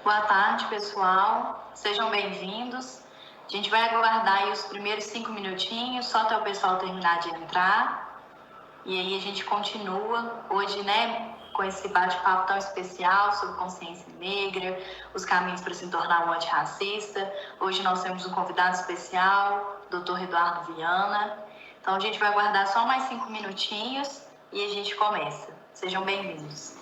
Boa tarde, pessoal. Sejam bem-vindos. A gente vai aguardar aí os primeiros 5 minutinhos, só até o pessoal terminar de entrar. E aí a gente continua hoje, com esse bate-papo tão especial sobre consciência negra, os caminhos para se tornar um antirracista. Hoje nós temos um convidado especial, Dr. Eduardo Viana. Então a gente vai aguardar só mais 5 minutinhos e a gente começa. Sejam bem-vindos.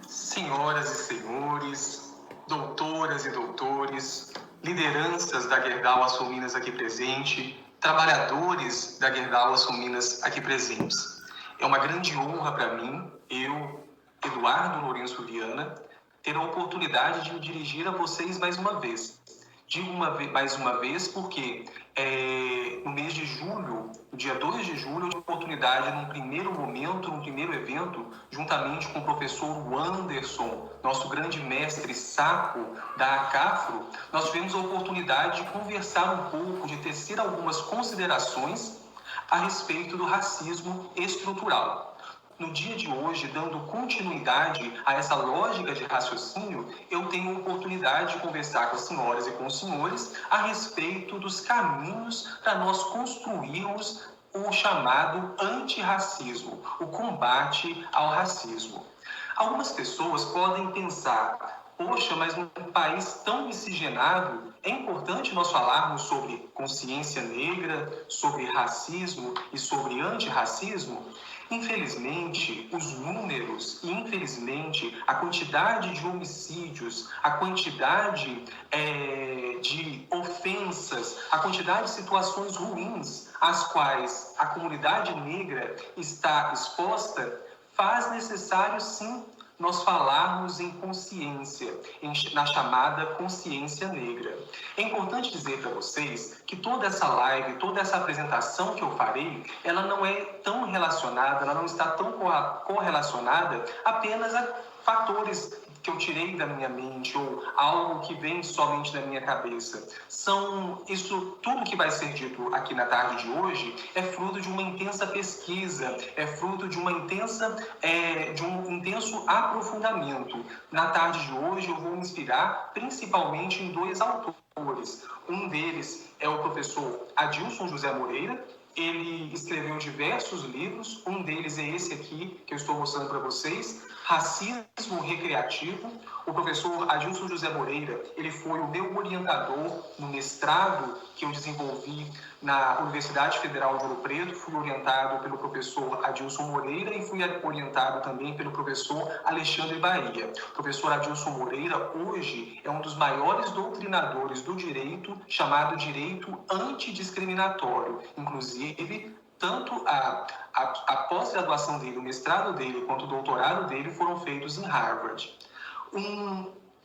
Senhoras e senhores, doutoras e doutores, lideranças da Gerdau Açominas aqui presente, trabalhadores da Gerdau Açominas aqui presentes. É uma grande honra para mim, eu, Eduardo Lourenço Viana, ter a oportunidade de me dirigir a vocês mais uma vez. Digo mais uma vez porque no mês de julho, no dia 2 de julho, eu tive a oportunidade, num primeiro momento, num primeiro evento, juntamente com o professor Anderson, nosso grande mestre sapo da ACAFRO, nós tivemos a oportunidade de conversar um pouco, de tecer algumas considerações a respeito do racismo estrutural. No dia de hoje, dando continuidade a essa lógica de raciocínio, eu tenho a oportunidade de conversar com as senhoras e com os senhores a respeito dos caminhos para nós construirmos o chamado antirracismo, o combate ao racismo. Algumas pessoas podem pensar: poxa, mas num país tão miscigenado, é importante nós falarmos sobre consciência negra, sobre racismo e sobre antirracismo? Infelizmente, os números e, infelizmente, a quantidade de homicídios, a quantidade de ofensas, a quantidade de situações ruins às quais a comunidade negra está exposta, faz necessário, sim, nós falarmos em consciência, na chamada consciência negra. É importante dizer para vocês que toda essa live, toda essa apresentação que eu farei, ela não é tão relacionada, ela não está tão correlacionada apenas a fatores que eu tirei da minha mente ou algo que vem somente da minha cabeça. Isso tudo que vai ser dito aqui na tarde de hoje é fruto de uma intensa pesquisa, é fruto de de um intenso aprofundamento. Na tarde de hoje eu vou me inspirar principalmente em 2 autores. Um deles é o professor Adilson José Moreira. Ele escreveu diversos livros, um deles é esse aqui que eu estou mostrando para vocês, Racismo Recreativo. O professor Adilson José Moreira, ele foi o meu orientador no mestrado que eu desenvolvi na Universidade Federal de Ouro Preto. Fui orientado pelo professor Adilson Moreira e fui orientado também pelo professor Alexandre Bahia. O professor Adilson Moreira, hoje, é um dos maiores doutrinadores do direito, chamado direito antidiscriminatório. Inclusive, tanto a pós-graduação dele, o mestrado dele, quanto o doutorado dele foram feitos em Harvard.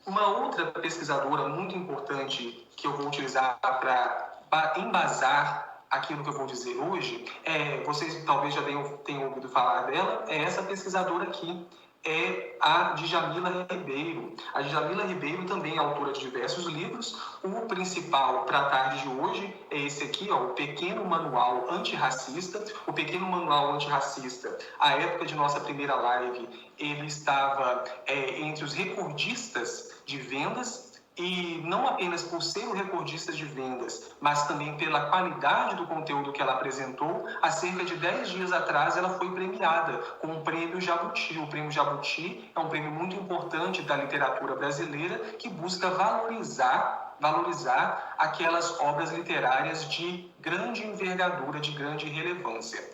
Uma outra pesquisadora muito importante que eu vou utilizar para embasar aquilo que eu vou dizer hoje, vocês talvez já tenham ouvido falar dela, é essa pesquisadora aqui, é a Djamila Ribeiro. A Djamila Ribeiro também é autora de diversos livros. O principal para a tarde de hoje é esse aqui, o Pequeno Manual Antirracista. O Pequeno Manual Antirracista, à época de nossa primeira live, ele estava entre os recordistas de vendas, e não apenas por ser o recordista de vendas, mas também pela qualidade do conteúdo que ela apresentou. Há cerca de 10 dias atrás, ela foi premiada com o Prêmio Jabuti. O Prêmio Jabuti é um prêmio muito importante da literatura brasileira que busca valorizar aquelas obras literárias de grande envergadura, de grande relevância.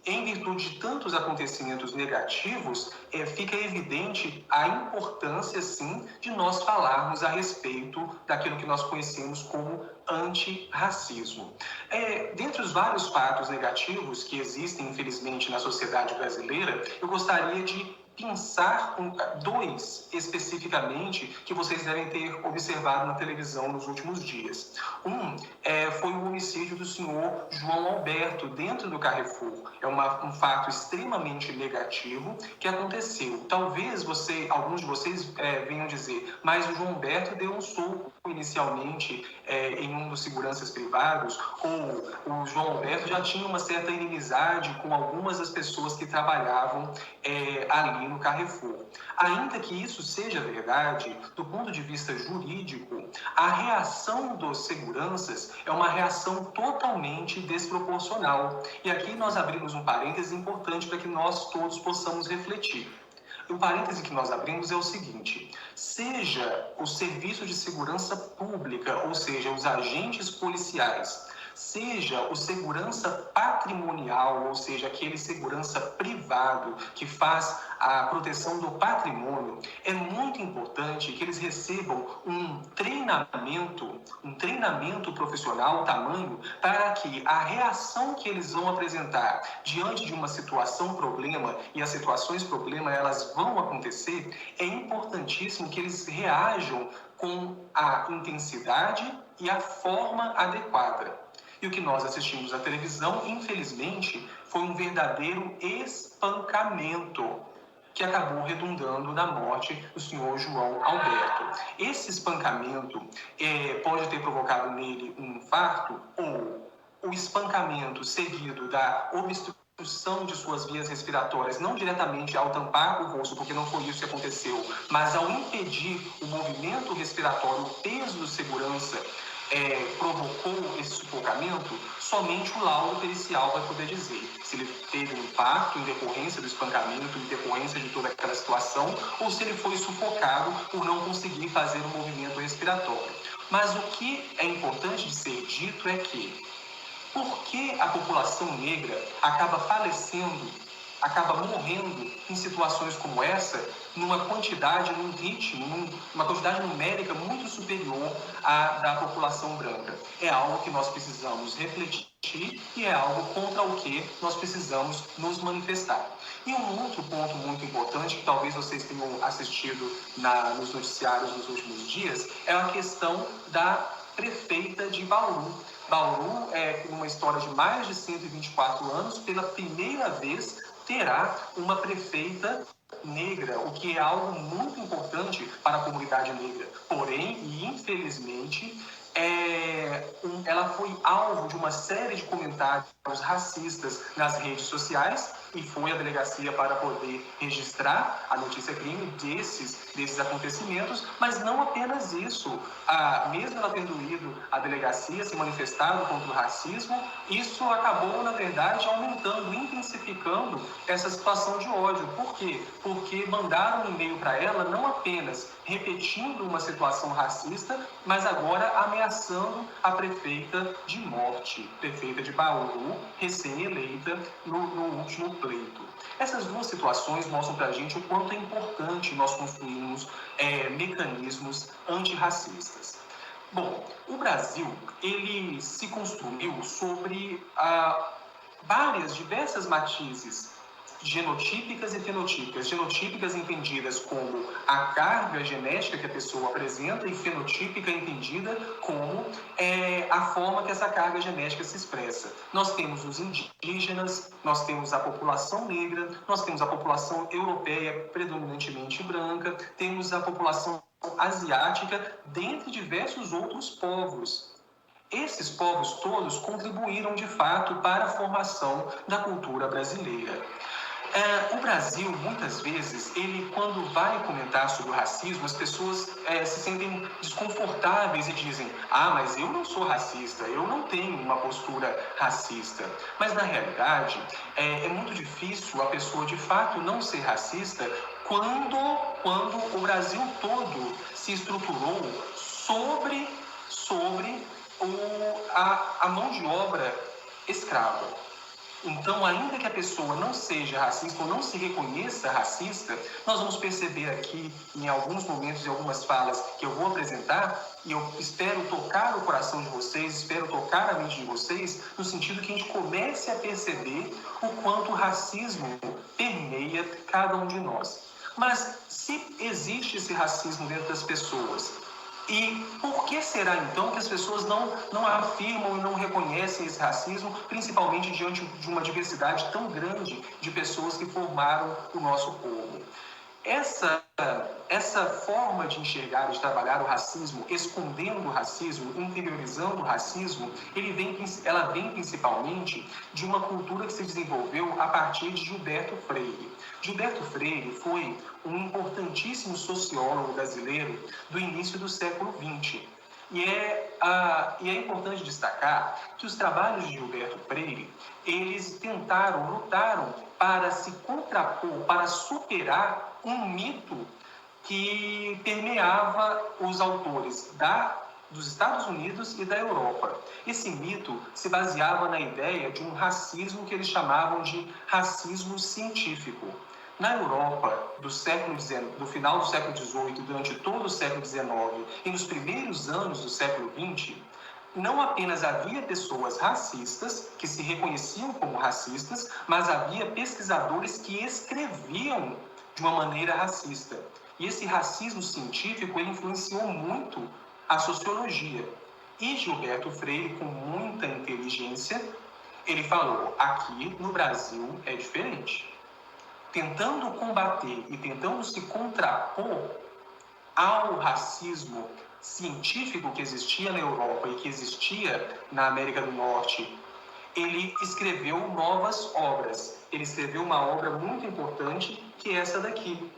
Em virtude de tantos acontecimentos negativos, fica evidente a importância, sim, de nós falarmos a respeito daquilo que nós conhecemos como antirracismo. Dentre os vários fatos negativos que existem, infelizmente, na sociedade brasileira, eu gostaria de pensar 2 especificamente que vocês devem ter observado na televisão nos últimos dias. Foi o homicídio do senhor João Alberto dentro do Carrefour. É um fato extremamente negativo que aconteceu. Talvez alguns de vocês venham dizer, mas o João Alberto deu um soco inicialmente em um dos seguranças privados, ou o João Alberto já tinha uma certa inimizade com algumas das pessoas que trabalhavam ali no Carrefour. Ainda que isso seja verdade, do ponto de vista jurídico, a reação dos seguranças é uma reação totalmente desproporcional. E aqui nós abrimos um parêntese importante para que nós todos possamos refletir. O parêntese que nós abrimos é o seguinte: seja o serviço de segurança pública, ou seja, os agentes policiais, seja o segurança patrimonial, ou seja, aquele segurança privado que faz a proteção do patrimônio, é muito importante que eles recebam um treinamento profissional tamanho para que a reação que eles vão apresentar diante de uma situação problema, e as situações problema elas vão acontecer, é importantíssimo que eles reajam com a intensidade e a forma adequada. E o que nós assistimos na televisão, infelizmente, foi um verdadeiro espancamento que acabou redundando na morte do senhor João Alberto. Esse espancamento pode ter provocado nele um infarto, ou o espancamento seguido da obstrução de suas vias respiratórias, não diretamente ao tampar o rosto, porque não foi isso que aconteceu, mas ao impedir o movimento respiratório, o peso do segurança provocou esse sufocamento, somente o laudo pericial vai poder dizer se ele teve um impacto em decorrência do espancamento, em decorrência de toda aquela situação, ou se ele foi sufocado por não conseguir fazer o movimento respiratório. Mas o que é importante de ser dito é que, por que a população negra acaba falecendo, acaba morrendo em situações como essa, numa quantidade, num ritmo, numa quantidade numérica muito superior à da população branca? É algo que nós precisamos refletir e é algo contra o que nós precisamos nos manifestar. E um outro ponto muito importante, que talvez vocês tenham assistido nos noticiários nos últimos dias, é a questão da prefeita de Bauru. Bauru, uma história de mais de 124 anos, pela primeira vez terá uma prefeita negra, o que é algo muito importante para a comunidade negra. Porém, e infelizmente, ela foi alvo de uma série de comentários racistas nas redes sociais, e foi à delegacia para poder registrar a notícia crime desses acontecimentos, mas não apenas isso. Mesmo ela tendo ido à delegacia, se manifestado contra o racismo, isso acabou, na verdade, aumentando, intensificando essa situação de ódio. Por quê? Porque mandaram um e-mail para ela, não apenas repetindo uma situação racista, mas agora ameaçando a prefeita de morte, prefeita de Bauru, recém-eleita no último pleito. Essas duas situações mostram para a gente o quanto é importante nós construirmos mecanismos antirracistas. Bom, o Brasil, ele se construiu sobre diversas matizes genotípicas e fenotípicas. Genotípicas entendidas como a carga genética que a pessoa apresenta, e fenotípica entendida como a forma que essa carga genética se expressa. Nós temos os indígenas, nós temos a população negra, nós temos a população europeia predominantemente branca, temos a população asiática, dentre diversos outros povos. Esses povos todos contribuíram, de fato, para a formação da cultura brasileira. O Brasil, muitas vezes, ele, quando vai comentar sobre o racismo, as pessoas se sentem desconfortáveis e dizem: mas eu não sou racista, eu não tenho uma postura racista. Mas, na realidade, é muito difícil a pessoa, de fato, não ser racista quando o Brasil todo se estruturou sobre a mão de obra escrava. Então, ainda que a pessoa não seja racista ou não se reconheça racista, nós vamos perceber aqui, em alguns momentos e algumas falas que eu vou apresentar, e eu espero tocar o coração de vocês, espero tocar a mente de vocês, no sentido que a gente comece a perceber o quanto o racismo permeia cada um de nós. Mas, se existe esse racismo dentro das pessoas, e por que será, então, que as pessoas não afirmam e não reconhecem esse racismo, principalmente diante de uma diversidade tão grande de pessoas que formaram o nosso povo? Essa forma de enxergar e de trabalhar o racismo, escondendo o racismo, interiorizando o racismo, ela vem principalmente de uma cultura que se desenvolveu a partir de Gilberto Freire. Gilberto Freire foi um importantíssimo sociólogo brasileiro do início do século XX. E é importante destacar que os trabalhos de Gilberto Freire, eles lutaram para se contrapor, para superar um mito que permeava os autores dos Estados Unidos e da Europa. Esse mito se baseava na ideia de um racismo que eles chamavam de racismo científico. Na Europa, do final do século XVIII, durante todo o século XIX e nos primeiros anos do século XX, não apenas havia pessoas racistas, que se reconheciam como racistas, mas havia pesquisadores que escreviam de uma maneira racista. E esse racismo científico ele influenciou muito a sociologia. E Gilberto Freire, com muita inteligência, ele falou, aqui no Brasil é diferente. Tentando combater e tentando se contrapor ao racismo científico que existia na Europa e que existia na América do Norte, ele escreveu novas obras. Ele escreveu uma obra muito importante, que é essa daqui,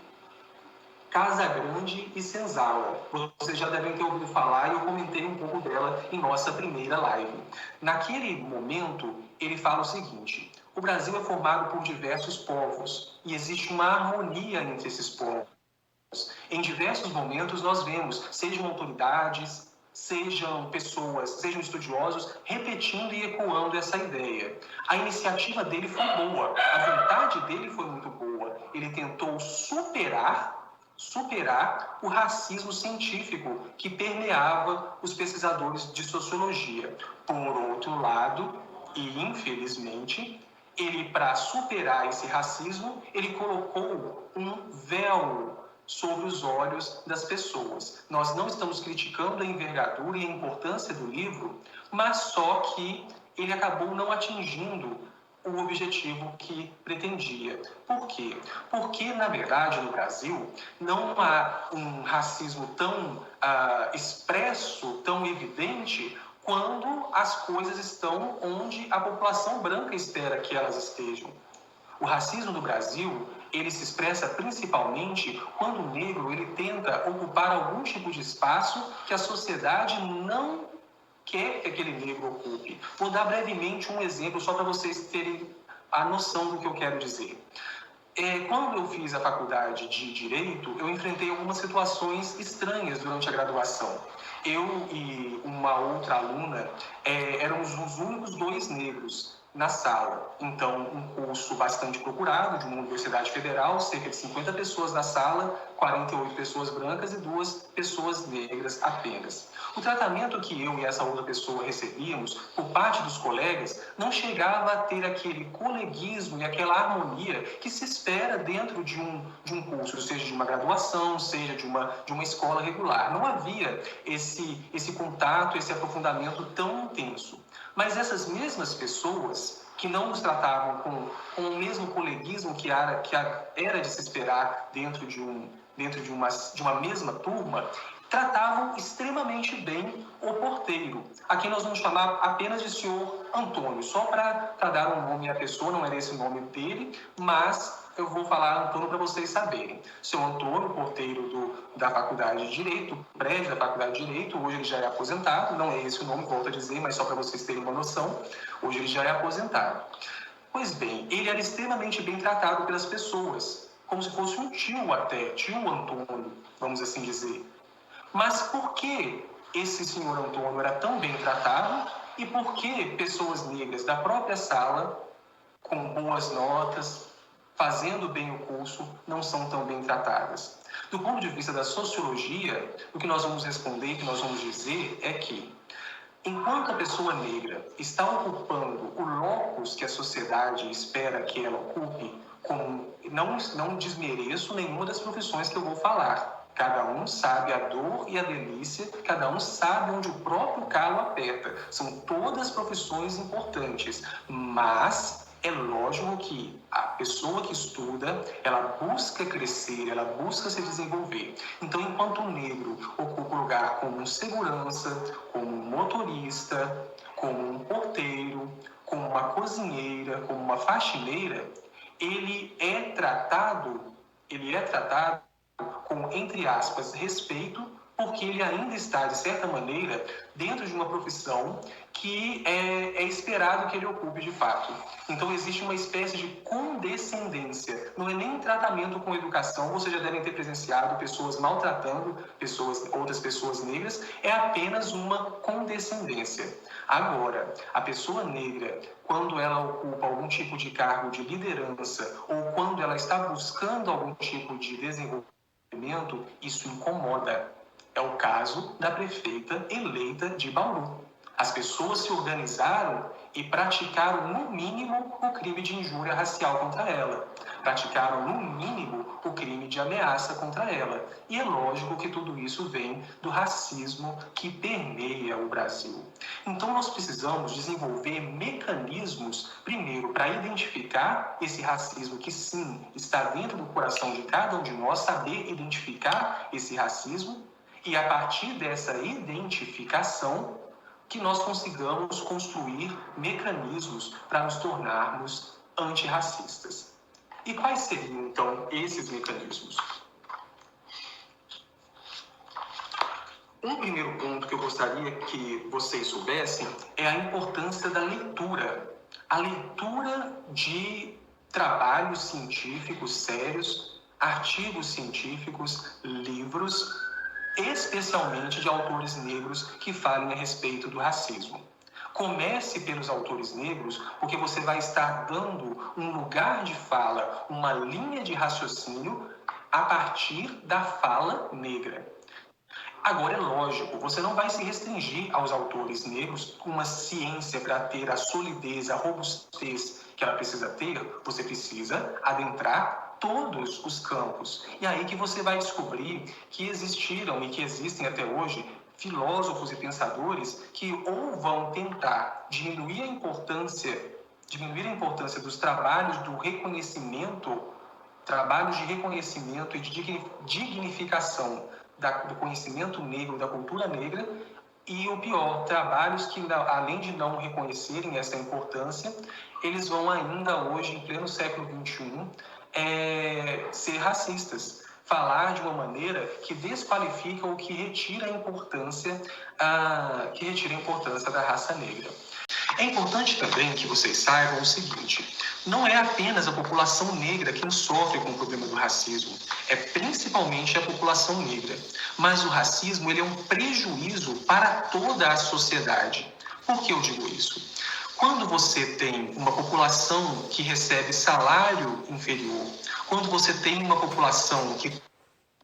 Casagrande e Senzala. Vocês já devem ter ouvido falar e eu comentei um pouco dela em nossa primeira live. Naquele momento, ele fala o seguinte: o Brasil é formado por diversos povos e existe uma harmonia entre esses povos. Em diversos momentos nós vemos, sejam autoridades, sejam pessoas, sejam estudiosos, repetindo e ecoando essa ideia. A iniciativa dele foi boa, a vontade dele foi muito boa. Ele tentou superar o racismo científico que permeava os pesquisadores de sociologia. Por outro lado, e infelizmente, ele, para superar esse racismo, ele colocou um véu sobre os olhos das pessoas. Nós não estamos criticando a envergadura e a importância do livro, mas só que ele acabou não atingindo o objetivo que pretendia. Por quê? Porque, na verdade, no Brasil, não há um racismo tão expresso, tão evidente, quando as coisas estão onde a população branca espera que elas estejam. O racismo no Brasil, ele se expressa principalmente quando o negro ele tenta ocupar algum tipo de espaço que a sociedade não quer que aquele negro ocupe. Vou dar brevemente um exemplo só para vocês terem a noção do que eu quero dizer. Quando eu fiz a faculdade de Direito, eu enfrentei algumas situações estranhas durante a graduação. Eu e uma outra aluna éramos os únicos dois negros na sala. Então, um curso bastante procurado, de uma universidade federal, cerca de 50 pessoas na sala, 48 pessoas brancas e 2 pessoas negras apenas. O tratamento que eu e essa outra pessoa recebíamos por parte dos colegas não chegava a ter aquele coleguismo e aquela harmonia que se espera dentro de um curso, seja de uma graduação, seja de uma escola regular. Não havia esse contato, esse aprofundamento tão intenso. Mas essas mesmas pessoas que não nos tratavam com o mesmo coleguismo que era de se esperar dentro de uma mesma turma, tratavam extremamente bem o porteiro. Aqui nós vamos chamar apenas de senhor Antônio, só para dar um nome à pessoa, não era esse o nome dele, mas eu vou falar Antônio para vocês saberem. Seu Antônio, porteiro da Faculdade de Direito, prédio da Faculdade de Direito, hoje ele já é aposentado, não é esse o nome, volto a dizer, mas só para vocês terem uma noção, hoje ele já é aposentado. Pois bem, ele era extremamente bem tratado pelas pessoas, como se fosse um tio até, tio Antônio, vamos assim dizer. Mas por que esse senhor Antônio era tão bem tratado e por que pessoas negras da própria sala, com boas notas, fazendo bem o curso, não são tão bem tratadas? Do ponto de vista da sociologia, o que nós vamos responder, o que nós vamos dizer é que, enquanto a pessoa negra está ocupando o locus que a sociedade espera que ela ocupe, não desmereço nenhuma das profissões que eu vou falar. Cada um sabe a dor e a delícia, cada um sabe onde o próprio calo aperta. São todas profissões importantes, mas É lógico que a pessoa que estuda, ela busca crescer, ela busca se desenvolver. Então, enquanto o negro ocupa o lugar como um segurança, como um motorista, como um porteiro, como uma cozinheira, como uma faxineira, ele é tratado com, entre aspas, respeito, porque ele ainda está, de certa maneira, dentro de uma profissão que é esperado que ele ocupe de fato. Então, existe uma espécie de condescendência. Não é nem tratamento com educação, vocês já devem ter presenciado pessoas maltratando outras pessoas negras, é apenas uma condescendência. Agora, a pessoa negra, quando ela ocupa algum tipo de cargo de liderança ou quando ela está buscando algum tipo de desenvolvimento, isso incomoda. É o caso da prefeita eleita de Bauru. As pessoas se organizaram e praticaram, no mínimo, o crime de injúria racial contra ela. Praticaram, no mínimo, o crime de ameaça contra ela. E é lógico que tudo isso vem do racismo que permeia o Brasil. Então, nós precisamos desenvolver mecanismos, primeiro, para identificar esse racismo que, sim, está dentro do coração de cada um de nós, saber identificar esse racismo, e a partir dessa identificação que nós consigamos construir mecanismos para nos tornarmos antirracistas. E quais seriam, então, esses mecanismos? Um primeiro ponto que eu gostaria que vocês soubessem é a importância da leitura. A leitura de trabalhos científicos sérios, artigos científicos, livros, especialmente de autores negros que falem a respeito do racismo. Comece pelos autores negros, porque você vai estar dando um lugar de fala, uma linha de raciocínio a partir da fala negra. Agora, é lógico, você não vai se restringir aos autores negros com uma ciência para ter a solidez, a robustez que ela precisa ter. Você precisa adentrar todos os campos. E aí que você vai descobrir que existiram e que existem até hoje filósofos e pensadores que ou vão tentar diminuir a importância dos trabalhos do reconhecimento, trabalhos de reconhecimento e de dignificação do conhecimento negro, da cultura negra, e o pior, trabalhos que, além de não reconhecerem essa importância, eles vão ainda hoje, em pleno século XXI, ser racistas, falar de uma maneira que desqualifica ou que retira a importância da raça negra. É importante também que vocês saibam o seguinte: não é apenas a população negra quem sofre com o problema do racismo, é principalmente a população negra. Mas o racismo ele é um prejuízo para toda a sociedade. Por que eu digo isso? Quando você tem uma população que recebe salário inferior, quando você tem uma população que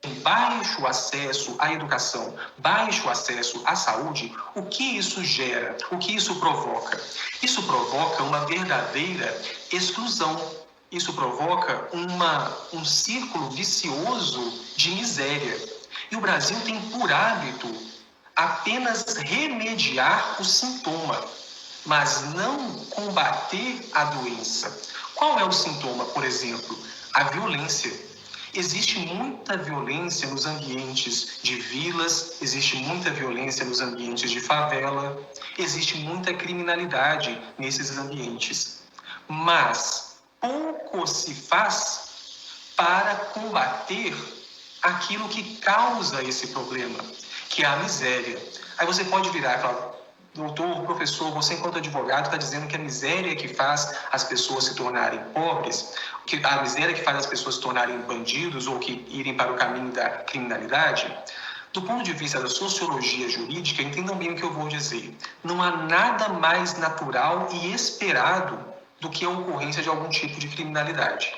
tem baixo acesso à educação, baixo acesso à saúde, o que isso gera? O que isso provoca? Isso provoca uma verdadeira exclusão. Isso provoca um círculo vicioso de miséria. E o Brasil tem por hábito apenas remediar o sintoma, mas não combater a doença. Qual é o sintoma, por exemplo? A violência. Existe muita violência nos ambientes de vilas, existe muita violência nos ambientes de favela, existe muita criminalidade nesses ambientes. Mas pouco se faz para combater aquilo que causa esse problema, que é a miséria. Aí você pode virar e falar: doutor, professor, você enquanto advogado está dizendo que a miséria que faz as pessoas se tornarem pobres, que a miséria que faz as pessoas se tornarem bandidos ou que irem para o caminho da criminalidade? Do ponto de vista da sociologia jurídica, entendam bem o que eu vou dizer. Não há nada mais natural e esperado do que a ocorrência de algum tipo de criminalidade.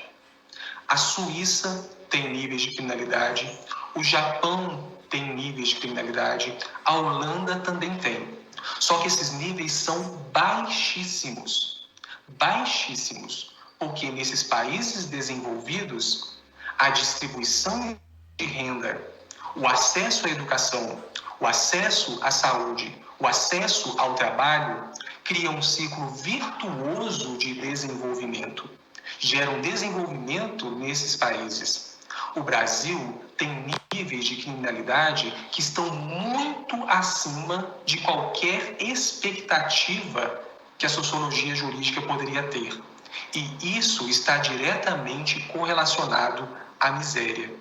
A Suíça tem níveis de criminalidade, o Japão tem níveis de criminalidade, a Holanda também tem. Só que esses níveis são baixíssimos. Baixíssimos. Porque nesses países desenvolvidos, a distribuição de renda, o acesso à educação, o acesso à saúde, o acesso ao trabalho cria um ciclo virtuoso de desenvolvimento. Gera um desenvolvimento nesses países. O Brasil tem níveis de criminalidade que estão muito acima de qualquer expectativa que a sociologia jurídica poderia ter. E isso está diretamente correlacionado à miséria.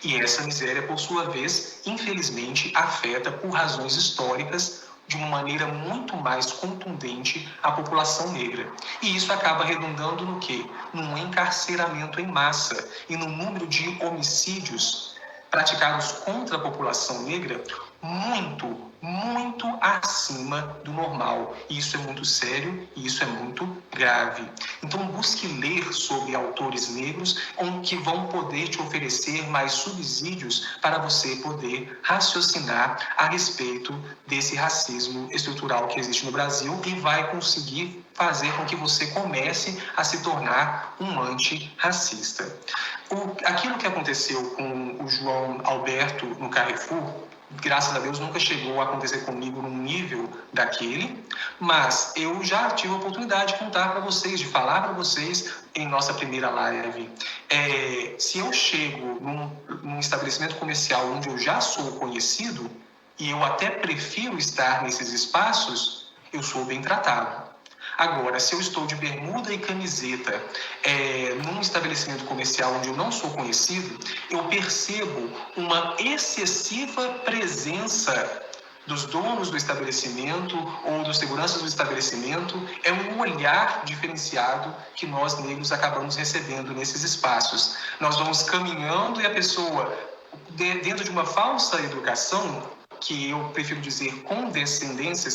E essa miséria, por sua vez, infelizmente, afeta por razões históricas de uma maneira muito mais contundente a população negra. E isso acaba redundando no quê? Num encarceramento em massa e no número de homicídios praticados contra a população negra muito acima do normal. E isso é muito sério e isso é muito grave. Então, busque ler sobre autores negros que vão poder te oferecer mais subsídios para você poder raciocinar a respeito desse racismo estrutural que existe no Brasil e vai conseguir fazer com que você comece a se tornar um antirracista. Aquilo que aconteceu com o João Alberto no Carrefour, graças a Deus nunca chegou a acontecer comigo num nível daquele, mas eu já tive a oportunidade de contar para vocês, de falar para vocês em nossa primeira live. Se eu chego num estabelecimento comercial onde eu já sou conhecido, e eu até prefiro estar nesses espaços, eu sou bem tratado. Agora, se eu estou de bermuda e camiseta num estabelecimento comercial onde eu não sou conhecido, eu percebo uma excessiva presença dos donos do estabelecimento ou dos seguranças do estabelecimento. É um olhar diferenciado que nós negros acabamos recebendo nesses espaços. Nós vamos caminhando e a pessoa, dentro de uma falsa educação, que eu prefiro dizer condescendência,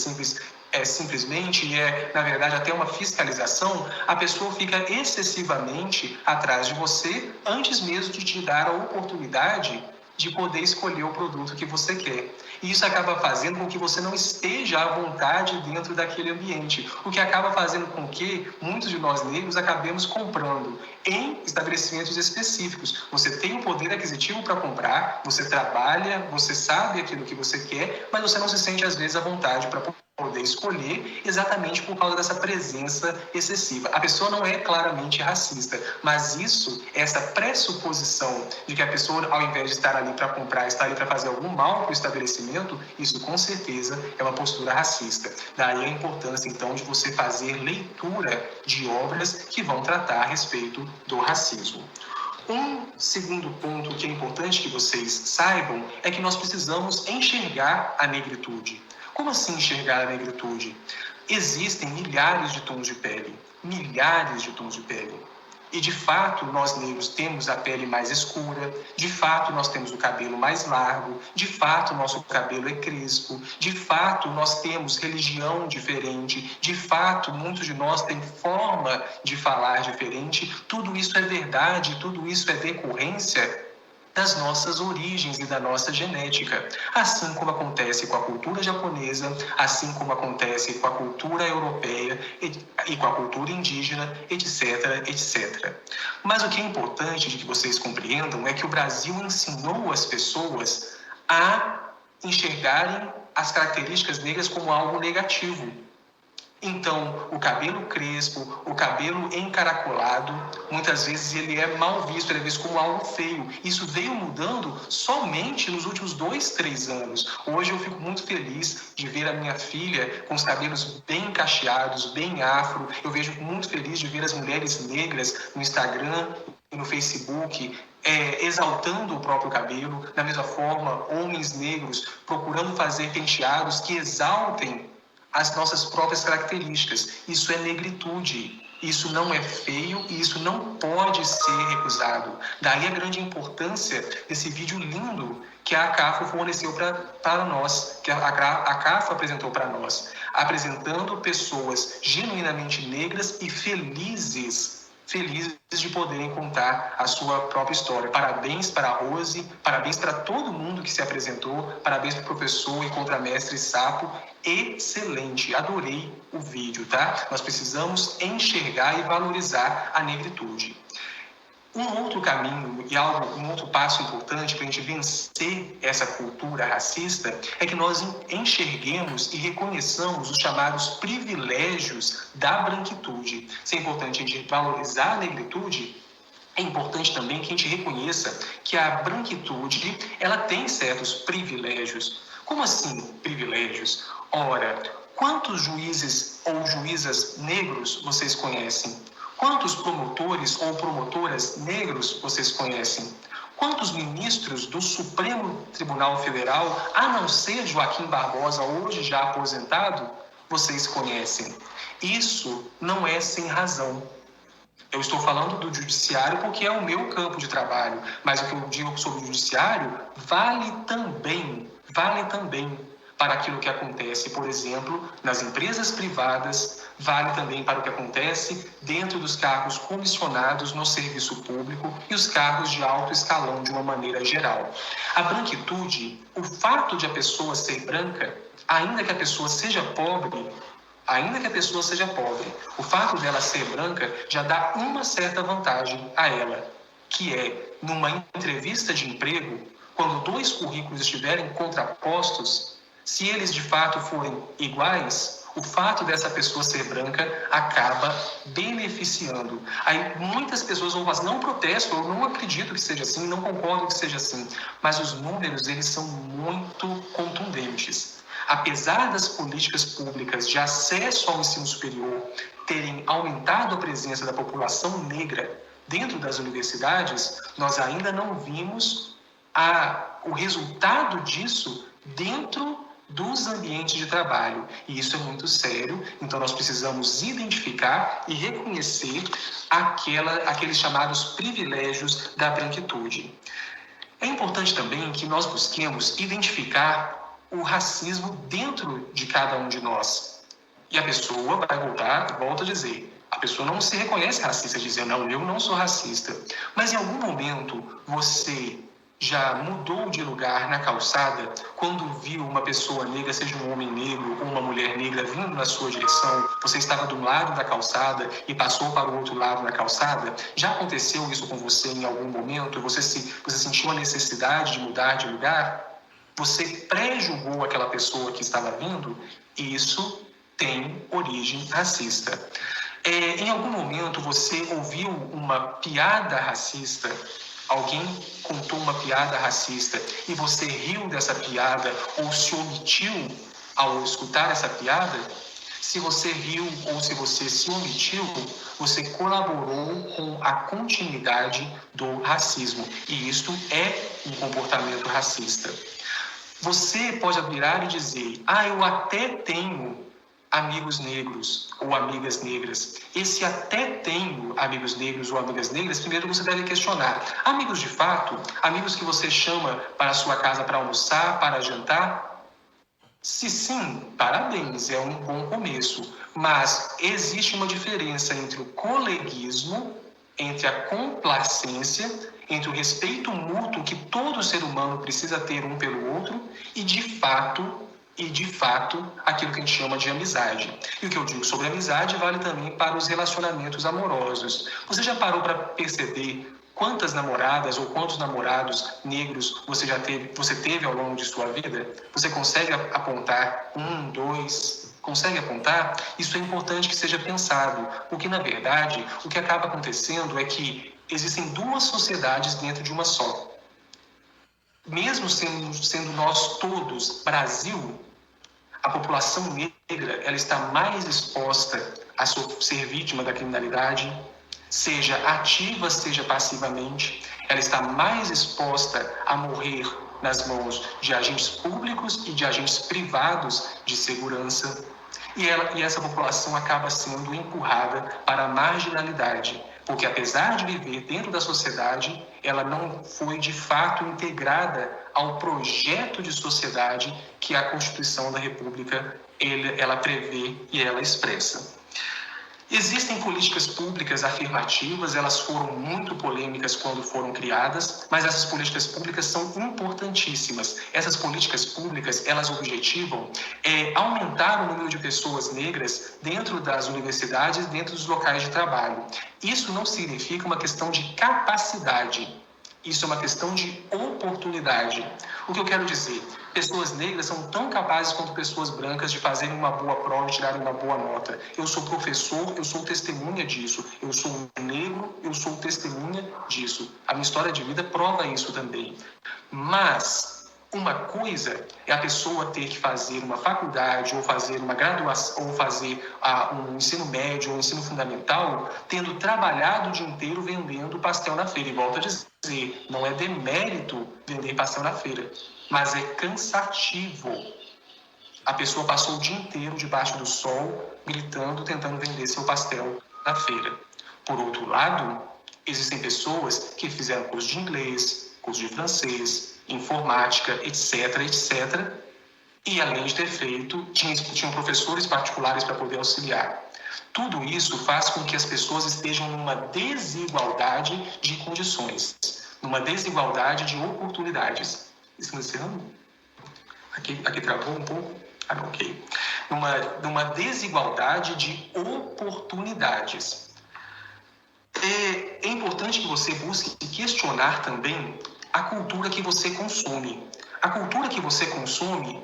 simplesmente, e na verdade, até uma fiscalização, a pessoa fica excessivamente atrás de você antes mesmo de te dar a oportunidade de poder escolher o produto que você quer. E isso acaba fazendo com que você não esteja à vontade dentro daquele ambiente, o que acaba fazendo com que muitos de nós negros acabemos comprando em estabelecimentos específicos. Você tem o poder aquisitivo para comprar, você trabalha, você sabe aquilo que você quer, mas você não se sente às vezes à vontade para poder escolher, exatamente por causa dessa presença excessiva. A pessoa não é claramente racista, mas essa pressuposição de que a pessoa, ao invés de estar ali para comprar, está ali para fazer algum mal para o estabelecimento, isso com certeza é uma postura racista. Daí a importância, então, de você fazer leitura de obras que vão tratar a respeito do racismo. Um segundo ponto que é importante que vocês saibam é que nós precisamos enxergar a negritude. Como assim enxergar a negritude? Existem milhares de tons de pele, milhares de tons de pele. E, de fato, nós negros temos a pele mais escura, de fato, nós temos o cabelo mais largo, de fato, nosso cabelo é crespo, de fato, nós temos religião diferente, de fato, muitos de nós têm forma de falar diferente. Tudo isso é verdade, tudo isso é decorrência das nossas origens e da nossa genética, assim como acontece com a cultura japonesa, assim como acontece com a cultura europeia e com a cultura indígena, etc, etc. Mas o que é importante de que vocês compreendam é que o Brasil ensinou as pessoas a enxergarem as características negras como algo negativo. Então, o cabelo crespo, o cabelo encaracolado, muitas vezes ele é mal visto, ele é visto como algo feio. Isso veio mudando somente nos últimos 2, 3 anos. Hoje eu fico muito feliz de ver a minha filha com os cabelos bem cacheados, bem afro. Eu vejo muito feliz de ver as mulheres negras no Instagram e no Facebook exaltando o próprio cabelo. Da mesma forma, homens negros procurando fazer penteados que exaltem as nossas próprias características. Isso é negritude, isso não é feio e isso não pode ser recusado. Daí a grande importância desse vídeo lindo que a CAFO forneceu para nós, que a CAFO apresentou para nós, apresentando pessoas genuinamente negras e felizes de poderem contar a sua própria história. Parabéns para a Rose, parabéns para todo mundo que se apresentou, parabéns para o professor e contramestre Sapo. Excelente, adorei o vídeo, tá? Nós precisamos enxergar e valorizar a negritude. Um outro caminho e um outro passo importante para a gente vencer essa cultura racista é que nós enxerguemos e reconheçamos os chamados privilégios da branquitude. Se é importante a gente valorizar a negritude, é importante também que a gente reconheça que a branquitude ela tem certos privilégios. Como assim privilégios? Ora, quantos juízes ou juízas negros vocês conhecem? Quantos promotores ou promotoras negros vocês conhecem? Quantos ministros do Supremo Tribunal Federal, a não ser Joaquim Barbosa, hoje já aposentado, vocês conhecem? Isso não é sem razão. Eu estou falando do judiciário porque é o meu campo de trabalho, mas o que eu digo sobre o judiciário vale também para aquilo que acontece, por exemplo, nas empresas privadas, vale também para o que acontece dentro dos cargos comissionados no serviço público e os cargos de alto escalão de uma maneira geral. A branquitude, o fato de a pessoa ser branca, ainda que a pessoa seja pobre, o fato dela ser branca já dá uma certa vantagem a ela, que é, numa entrevista de emprego, quando dois currículos estiverem contrapostos, se eles de fato forem iguais, o fato dessa pessoa ser branca acaba beneficiando. Aí muitas pessoas vão falar, não protesto, eu não acredito que seja assim, não concordo que seja assim, mas os números eles são muito contundentes. Apesar das políticas públicas de acesso ao ensino superior terem aumentado a presença da população negra dentro das universidades, nós ainda não vimos o resultado disso dentro dos ambientes de trabalho. E isso é muito sério, então nós precisamos identificar e reconhecer aqueles chamados privilégios da branquitude. É importante também que nós busquemos identificar o racismo dentro de cada um de nós. E a pessoa volta a dizer, a pessoa não se reconhece racista, dizer, não, eu não sou racista. Mas em algum momento você já mudou de lugar na calçada quando viu uma pessoa negra, seja um homem negro ou uma mulher negra vindo na sua direção, você estava do lado da calçada e passou para o outro lado da calçada? Já aconteceu isso com você em algum momento? Você sentiu a necessidade de mudar de lugar? Você pré-julgou aquela pessoa que estava vindo? E isso tem origem racista. Em algum momento você ouviu uma piada racista? Alguém contou uma piada racista e você riu dessa piada ou se omitiu ao escutar essa piada? Se você riu ou se você se omitiu, você colaborou com a continuidade do racismo. E isto é um comportamento racista. Você pode virar e dizer, eu até tenho amigos negros ou amigas negras. Esse até tenho amigos negros ou amigas negras, primeiro você deve questionar. Amigos de fato? Amigos que você chama para a sua casa para almoçar, para jantar? Se sim, parabéns, é um bom começo. Mas existe uma diferença entre o coleguismo, entre a complacência, entre o respeito mútuo que todo ser humano precisa ter um pelo outro e de fato, aquilo que a gente chama de amizade. E o que eu digo sobre amizade vale também para os relacionamentos amorosos. Você já parou para perceber quantas namoradas ou quantos namorados negros você teve ao longo de sua vida? Você consegue apontar 1, 2? Consegue apontar? Isso é importante que seja pensado, porque na verdade o que acaba acontecendo é que existem duas sociedades dentro de uma só. Mesmo sendo nós todos Brasil, a população negra ela está mais exposta a ser vítima da criminalidade, seja ativa, seja passivamente. Ela está mais exposta a morrer nas mãos de agentes públicos e de agentes privados de segurança. E essa população acaba sendo empurrada para a marginalidade, porque apesar de viver dentro da sociedade, ela não foi de fato integrada ao projeto de sociedade que a Constituição da República ela prevê e ela expressa. Existem políticas públicas afirmativas, elas foram muito polêmicas quando foram criadas, mas essas políticas públicas são importantíssimas. Essas políticas públicas, elas objetivam aumentar o número de pessoas negras dentro das universidades, dentro dos locais de trabalho. Isso não significa uma questão de capacidade, isso é uma questão de oportunidade. O que eu quero dizer? Pessoas negras são tão capazes quanto pessoas brancas de fazerem uma boa prova e tirarem uma boa nota. Eu sou professor, eu sou testemunha disso. Eu sou negro, eu sou testemunha disso. A minha história de vida prova isso também. Mas uma coisa é a pessoa ter que fazer uma faculdade, ou fazer uma graduação, ou fazer um ensino médio, ou um ensino fundamental, tendo trabalhado o dia inteiro vendendo pastel na feira. E volto a dizer, não é demérito vender pastel na feira, mas é cansativo. A pessoa passou o dia inteiro debaixo do sol, gritando, tentando vender seu pastel na feira. Por outro lado, existem pessoas que fizeram curso de inglês, curso de francês, informática, etc, etc. E além de ter feito, tinham professores particulares para poder auxiliar. Tudo isso faz com que as pessoas estejam numa desigualdade de condições, numa desigualdade de oportunidades. Estamos encerrando? Aqui travou um pouco? Não, ok. Numa desigualdade de oportunidades. É importante que você busque questionar também a cultura que você consome. A cultura que você consome,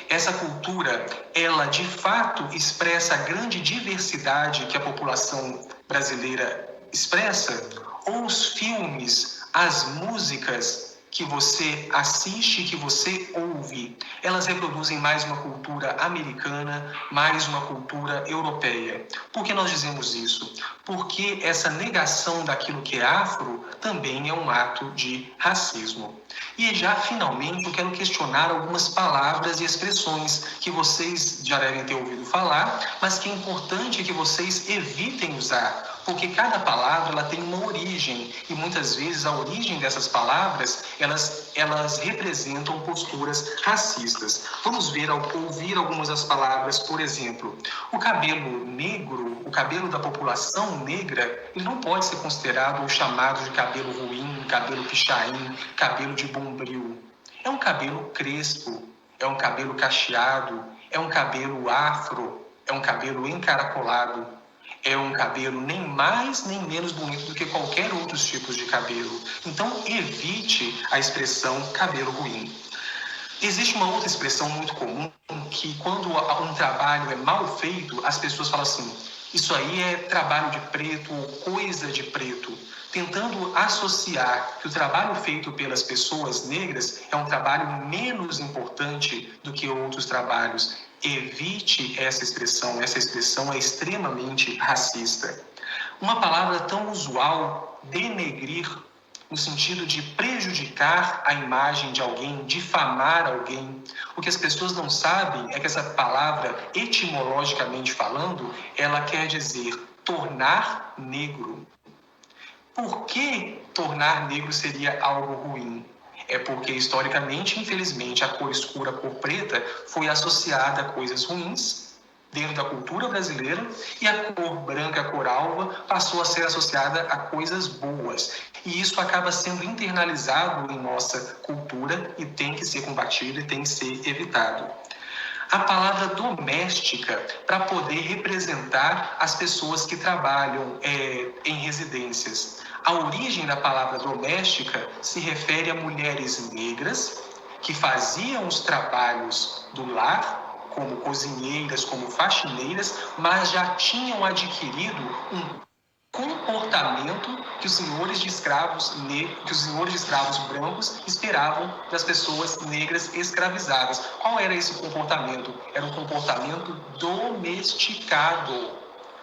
essa cultura, ela de fato expressa a grande diversidade que a população brasileira expressa? Ou os filmes, as músicas que você assiste, que você ouve, elas reproduzem mais uma cultura americana, mais uma cultura europeia? Por que nós dizemos isso? Porque essa negação daquilo que é afro também é um ato de racismo. E já, finalmente, eu quero questionar algumas palavras e expressões que vocês já devem ter ouvido falar, mas que é importante que vocês evitem usar, porque cada palavra ela tem uma origem, e muitas vezes a origem dessas palavras, elas representam posturas racistas. Vamos ouvir algumas das palavras. Por exemplo, o cabelo negro, o cabelo da população negra, ele não pode ser considerado ou chamado de cabelo ruim, cabelo pichain, cabelo de bombril. É um cabelo crespo, é um cabelo cacheado, é um cabelo afro, é um cabelo encaracolado. É um cabelo nem mais nem menos bonito do que qualquer outros tipos de cabelo. Então, evite a expressão cabelo ruim. Existe uma outra expressão muito comum que quando um trabalho é mal feito, as pessoas falam assim, isso aí é trabalho de preto ou coisa de preto, tentando associar que o trabalho feito pelas pessoas negras é um trabalho menos importante do que outros trabalhos. Evite essa expressão é extremamente racista. Uma palavra tão usual, denegrir, no sentido de prejudicar a imagem de alguém, difamar alguém. O que as pessoas não sabem é que essa palavra, etimologicamente falando, ela quer dizer tornar negro. Por que tornar negro seria algo ruim? É porque, historicamente, infelizmente, a cor escura, a cor preta, foi associada a coisas ruins dentro da cultura brasileira, e a cor branca, a cor alva, passou a ser associada a coisas boas. E isso acaba sendo internalizado em nossa cultura e tem que ser combatido e tem que ser evitado. A palavra doméstica, para poder representar as pessoas que trabalham em residências. A origem da palavra doméstica se refere a mulheres negras que faziam os trabalhos do lar, como cozinheiras, como faxineiras, mas já tinham adquirido um comportamento que os senhores de escravos brancos esperavam das pessoas negras escravizadas. Qual era esse comportamento? Era um comportamento domesticado,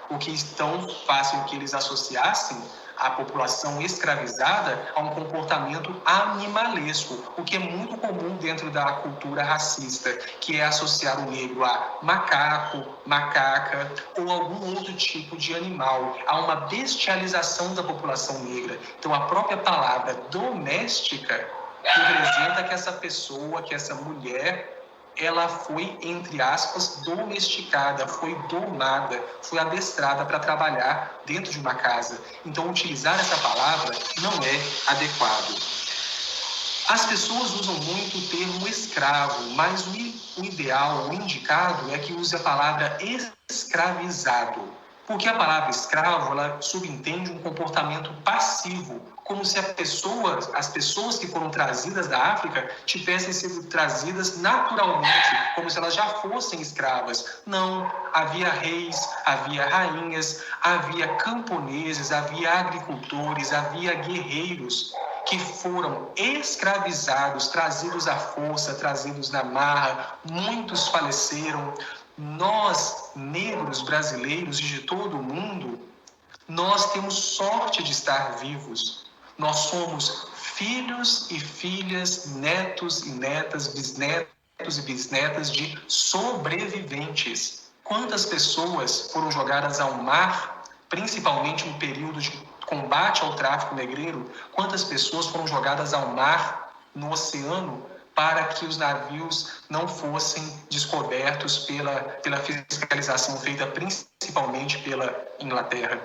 o que então faz com que eles associassem a população escravizada a um comportamento animalesco, o que é muito comum dentro da cultura racista, que é associar o negro a macaco, macaca ou algum outro tipo de animal. Há uma bestialização da população negra. Então, a própria palavra doméstica representa que essa pessoa, que essa mulher ela foi, entre aspas, domesticada, foi domada, foi adestrada para trabalhar dentro de uma casa. Então, utilizar essa palavra não é adequado. As pessoas usam muito o termo escravo, mas o ideal, o indicado, é que use a palavra escravizado. Porque a palavra escravo, ela subentende um comportamento passivo, como se as pessoas que foram trazidas da África tivessem sido trazidas naturalmente, como se elas já fossem escravas. Não, havia reis, havia rainhas, havia camponeses, havia agricultores, havia guerreiros que foram escravizados, trazidos à força, trazidos na marra, muitos faleceram. Nós, negros brasileiros e de todo o mundo, nós temos sorte de estar vivos. Nós somos filhos e filhas, netos e netas, bisnetos e bisnetas de sobreviventes. Quantas pessoas foram jogadas ao mar, principalmente no período de combate ao tráfico negreiro? Quantas pessoas foram jogadas ao mar, no oceano, para que os navios não fossem descobertos pela fiscalização feita principalmente pela Inglaterra?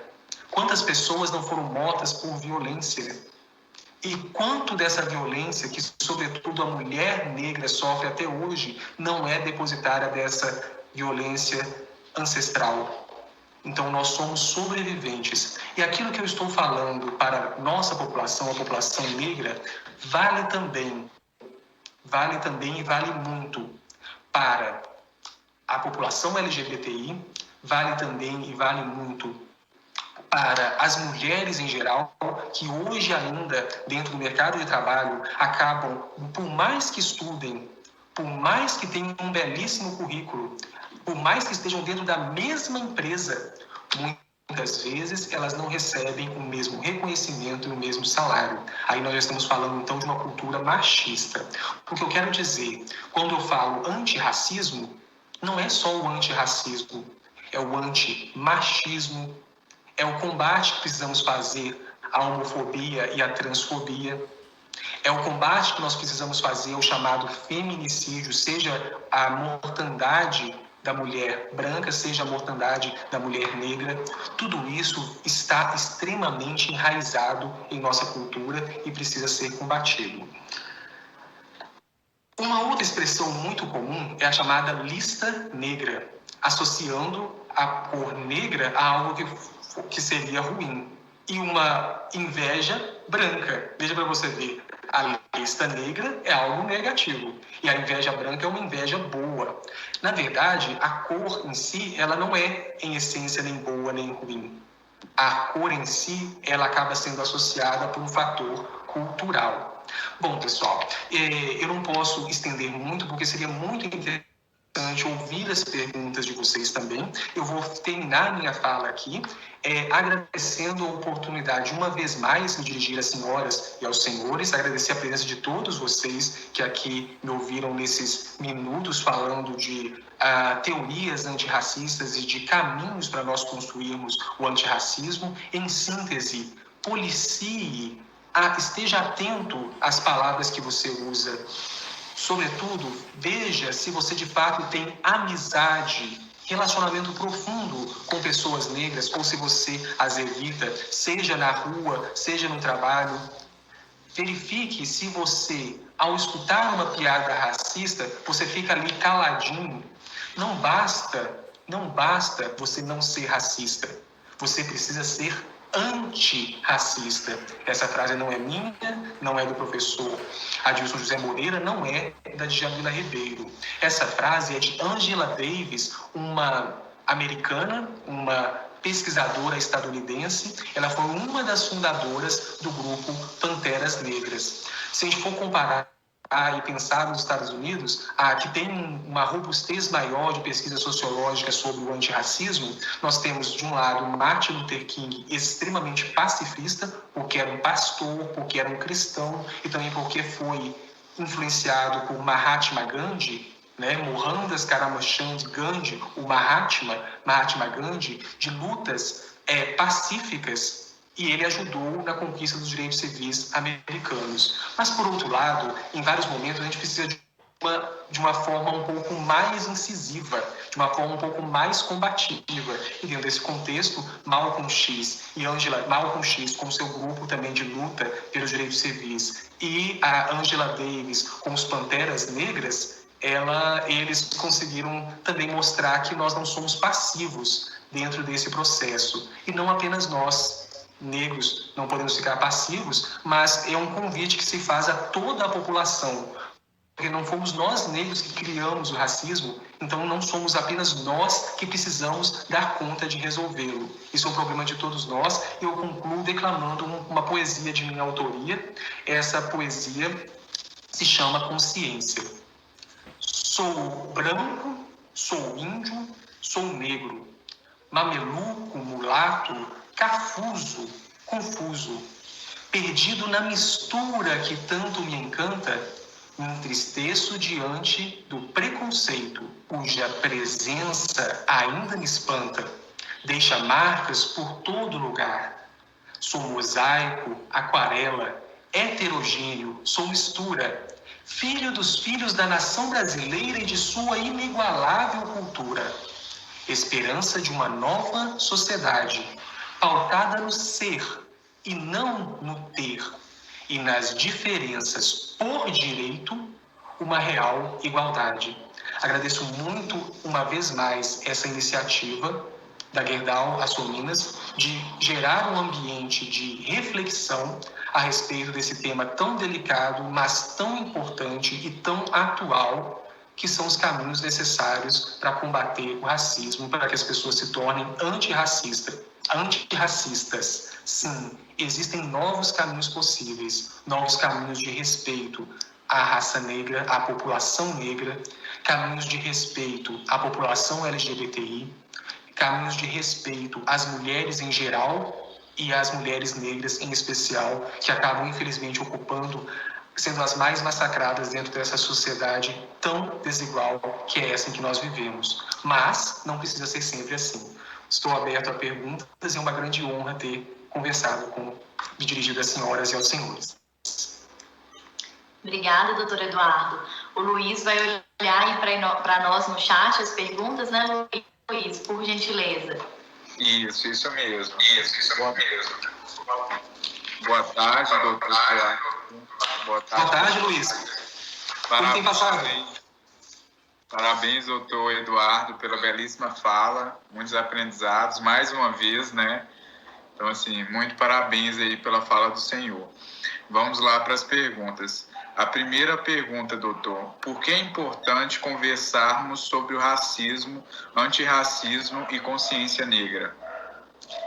Quantas pessoas não foram mortas por violência? E quanto dessa violência, que sobretudo a mulher negra sofre até hoje, não é depositária dessa violência ancestral? Então, nós somos sobreviventes. E aquilo que eu estou falando para a nossa população, a população negra, vale também e vale muito para a população LGBTI, vale também e vale muito para as mulheres em geral, que hoje ainda, dentro do mercado de trabalho, acabam, por mais que estudem, por mais que tenham um belíssimo currículo, por mais que estejam dentro da mesma empresa, muitas vezes elas não recebem o mesmo reconhecimento e o mesmo salário. Aí nós já estamos falando então de uma cultura machista. O que eu quero dizer, quando eu falo antirracismo, não é só o antirracismo, é o antimachismo, é o combate que precisamos fazer à homofobia e à transfobia. É o combate que nós precisamos fazer ao chamado feminicídio, seja a mortandade da mulher branca, seja a mortandade da mulher negra. Tudo isso está extremamente enraizado em nossa cultura e precisa ser combatido. Uma outra expressão muito comum é a chamada lista negra, associando a cor negra a algo que seria ruim. E uma inveja branca. Veja para você ver, a lista negra é algo negativo e a inveja branca é uma inveja boa. Na verdade, a cor em si, ela não é em essência nem boa nem ruim. A cor em si, ela acaba sendo associada por um fator cultural. Bom, pessoal, eu não posso estender muito porque seria muito interessante ouvir as perguntas de vocês também. Eu vou terminar minha fala aqui agradecendo a oportunidade, uma vez mais, de dirigir às senhoras e aos senhores, agradecer a presença de todos vocês que aqui me ouviram nesses minutos falando de teorias antirracistas e de caminhos para nós construirmos o antirracismo. Em síntese, policie, esteja atento às palavras que você usa. Sobretudo, veja se você de fato tem amizade, relacionamento profundo com pessoas negras, ou se você as evita, seja na rua, seja no trabalho. Verifique se você, ao escutar uma piada racista, você fica ali caladinho. Não basta você não ser racista. Você precisa ser antirracista. Essa frase não é minha, não é do professor Adilson José Moreira, não é da Djamila Ribeiro. Essa frase é de Angela Davis, uma americana, uma pesquisadora estadunidense. Ela foi uma das fundadoras do grupo Panteras Negras. Se a gente for comparar e pensar nos Estados Unidos, que tem uma robustez maior de pesquisa sociológica sobre o antirracismo, nós temos, de um lado, Martin Luther King, extremamente pacifista, porque era um pastor, porque era um cristão, e também porque foi influenciado por Mahatma Gandhi, Mohandas Karamchand Gandhi, o Mahatma Gandhi, de lutas pacíficas, e ele ajudou na conquista dos direitos civis americanos. Mas, por outro lado, em vários momentos, a gente precisa de de uma forma um pouco mais incisiva, de uma forma um pouco mais combativa. E dentro desse contexto, Malcolm X, com seu grupo também de luta pelos direitos civis, e a Angela Davis com os Panteras Negras, eles conseguiram também mostrar que nós não somos passivos dentro desse processo. E não apenas nós, negros, não podemos ficar passivos, mas é um convite que se faz a toda a população. Porque não fomos nós negros que criamos o racismo, então não somos apenas nós que precisamos dar conta de resolvê-lo. Isso é um problema de todos nós, e eu concluo declamando uma poesia de minha autoria. Essa poesia se chama Consciência. Sou branco, sou índio, sou negro, mameluco, mulato, cafuso, confuso, perdido na mistura que tanto me encanta. Me entristeço diante do preconceito, cuja presença ainda me espanta. Deixa marcas por todo lugar. Sou mosaico, aquarela, heterogêneo, sou mistura. Filho dos filhos da nação brasileira e de sua inigualável cultura. Esperança de uma nova sociedade, pautada no ser e não no ter. E nas diferenças por direito, uma real igualdade. Agradeço muito, uma vez mais, essa iniciativa da Gerdau Açominas de gerar um ambiente de reflexão a respeito desse tema tão delicado, mas tão importante e tão atual, que são os caminhos necessários para combater o racismo, para que as pessoas se tornem antirracistas. Sim, existem novos caminhos possíveis, novos caminhos de respeito à raça negra, à população negra, caminhos de respeito à população LGBTI, caminhos de respeito às mulheres em geral e às mulheres negras em especial, que acabam, infelizmente, sendo as mais massacradas dentro dessa sociedade tão desigual que é essa em que nós vivemos. Mas não precisa ser sempre assim. Estou aberto a perguntas e é uma grande honra ter conversado me dirigido às senhoras e aos senhores. Obrigada, doutor Eduardo. O Luiz vai olhar aí para nós no chat as perguntas, né, Luiz, por gentileza. Isso mesmo. Boa tarde, doutor Eduardo. Boa tarde, Luiz. Como tem passado? Parabéns, doutor Eduardo, pela belíssima fala, muitos aprendizados, mais uma vez, né? Então, assim, muito parabéns aí pela fala do senhor. Vamos lá para as perguntas. A primeira pergunta, doutor: por que é importante conversarmos sobre o racismo, antirracismo e consciência negra?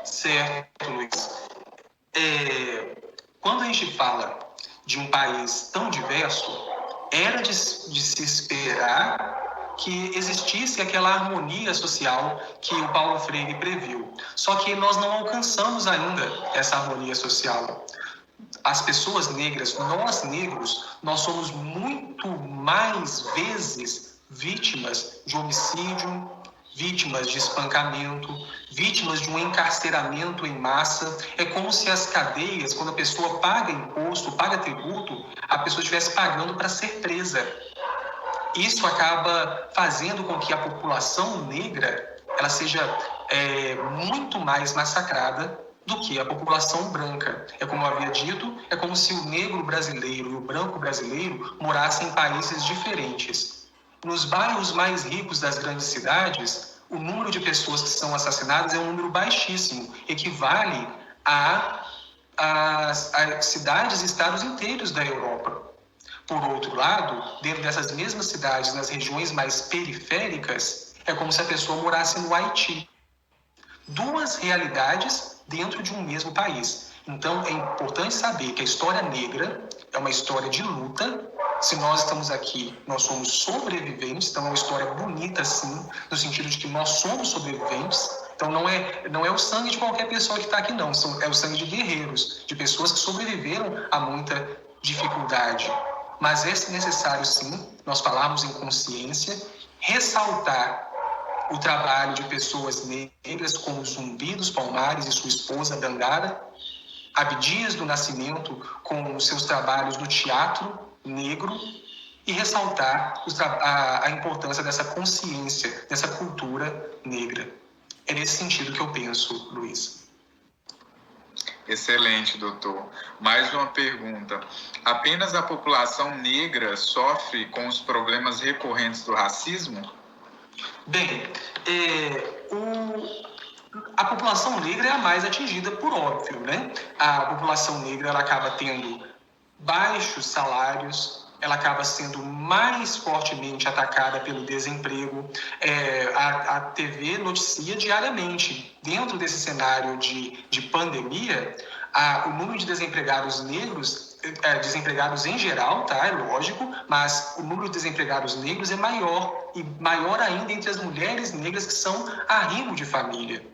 Certo, Luiz. Quando a gente fala de um país tão diverso, era de se esperar que existisse aquela harmonia social que o Paulo Freire previu. Só que nós não alcançamos ainda essa harmonia social. As pessoas negras, nós negros, nós somos muito mais vezes vítimas de homicídio, vítimas de espancamento, vítimas de um encarceramento em massa. É como se as cadeias, quando a pessoa paga imposto, paga tributo, a pessoa estivesse pagando para ser presa. Isso acaba fazendo com que a população negra ela seja muito mais massacrada do que a população branca. É como eu havia dito, é como se o negro brasileiro e o branco brasileiro morassem em países diferentes. Nos bairros mais ricos das grandes cidades, o número de pessoas que são assassinadas é um número baixíssimo, equivale a cidades e estados inteiros da Europa. Por outro lado, dentro dessas mesmas cidades, nas regiões mais periféricas, é como se a pessoa morasse no Haiti. Duas realidades dentro de um mesmo país. Então, é importante saber que a história negra é uma história de luta. Se nós estamos aqui, nós somos sobreviventes, então é uma história bonita, sim, no sentido de que nós somos sobreviventes. Então, não é o sangue de qualquer pessoa que está aqui, não. É o sangue de guerreiros, de pessoas que sobreviveram a muita dificuldade. Mas é necessário, sim, nós falarmos em consciência, ressaltar o trabalho de pessoas negras como Zumbi dos Palmares e sua esposa Dandara, Abdias do Nascimento com os seus trabalhos no teatro negro e ressaltar a importância dessa consciência, dessa cultura negra. É nesse sentido que eu penso, Luiz. Excelente, doutor. Mais uma pergunta. Apenas a população negra sofre com os problemas recorrentes do racismo? Bem, a população negra é a mais atingida, por óbvio, né? A população negra ela acaba tendo baixos salários, ela acaba sendo mais fortemente atacada pelo desemprego. A TV noticia diariamente, dentro desse cenário de pandemia, o número de desempregados negros, desempregados em geral, tá? É lógico, mas o número de desempregados negros é maior, e maior ainda entre as mulheres negras que são arrimo de família.